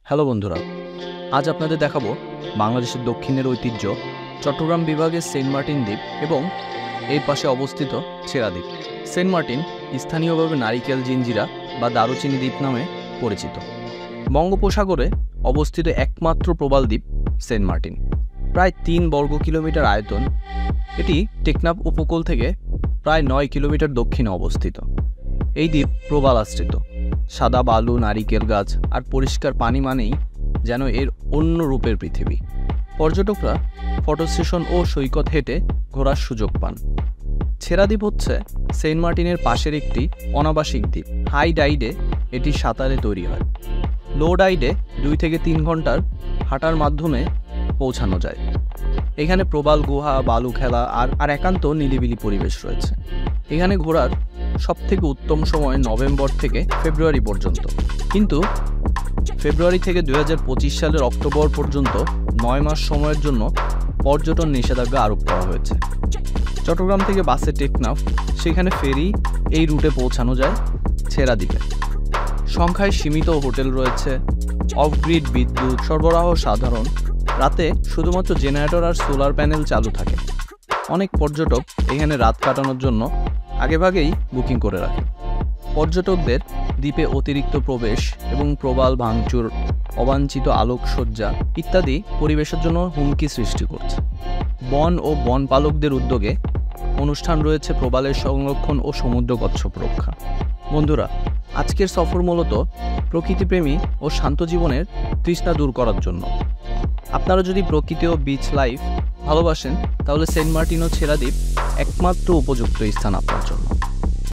Hello বন্ধুরা, আজ আপনাদের দেখাবো বাংলাদেশের দক্ষিণের ঐতিহ্য চট্টগ্রাম বিভাগের সেন্ট মার্টিন দ্বীপ এবং এর পাশে অবস্থিত ছেড়া দ্বীপ। সেন্ট মার্টিন স্থানীয়ভাবে নারিকেল জিঞ্জিরা বা দারুচিনি দ্বীপ নামে পরিচিত। বঙ্গোপসাগরে অবস্থিত একমাত্র প্রবাল দ্বীপ সেন্ট মার্টিন। প্রায় ৩ বর্গ কিলোমিটার আয়তন। এটি টেকনাফ উপকূল থেকে প্রায় ৯ কিলোমিটার দক্ষিণে অবস্থিত। এই দ্বীপ প্রবাল আশ্রিত। সাদা বালু, নারিকেল গাছ আর পরিষ্কার পানি মানেই যেন এর অন্য রূপের পৃথিবী। পর্যটকরা ফটো সেশন ও সৈকত হেঁটে ঘোরার সুযোগ পান। ছেড়া দ্বীপ হচ্ছে সেন্ট মার্টিনের পাশের একটি অনাবাসিক দ্বীপ। হাই ডাইডে এটি সাঁতারে তৈরি হয়। লো ডাইডে ২ থেকে ৩ ঘন্টার হাঁটার মাধ্যমে পৌঁছানো যায়। এখানে প্রবাল গুহা, বালু খেলা আর একান্ত নিরিবিলি পরিবেশ রয়েছে। এখানে ঘোরার সবথেকে উত্তম সময় নভেম্বর থেকে ফেব্রুয়ারি পর্যন্ত, কিন্তু ফেব্রুয়ারি থেকে ২০২৫ সালের অক্টোবর পর্যন্ত ৯ মাস সময়ের জন্য পর্যটন নিষেধাজ্ঞা আরোপ করা হয়েছে। চট্টগ্রাম থেকে বাসে টেকনাফ, সেখানে ফেরি এই রুটে পৌঁছানো যায় ছেড়া দ্বীপে। সংখ্যায় সীমিত হোটেল রয়েছে, অফগ্রিড বিদ্যুৎ সরবরাহ সাধারণ। রাতে শুধুমাত্র জেনারেটর আর সোলার প্যানেল চালু থাকে। অনেক পর্যটক এখানে রাত কাটানোর জন্য আগেভাগেই বুকিং করে রাখে। পর্যটকদের দ্বীপে অতিরিক্ত প্রবেশ এবং প্রবাল ভাঙচুর, অবাঞ্ছিত আলোকসজ্জা ইত্যাদি পরিবেশের জন্য হুমকি সৃষ্টি করছে। বন ও বনপালকদের উদ্যোগে অনুষ্ঠান রয়েছে প্রবালের সংরক্ষণ ও সমুদ্র কচ্ছপ রক্ষা। বন্ধুরা, আজকের সফর মূলত প্রকৃতিপ্রেমী ও শান্ত জীবনের তৃষ্ণা দূর করার জন্য। আপনারা যদি প্রকৃতি ও বিচ লাইফ ভালোবাসেন, তাহলে সেন্ট মার্টিন ও ছেড়া দ্বীপ একমাত্র উপযুক্ত স্থান আপনার জন্য।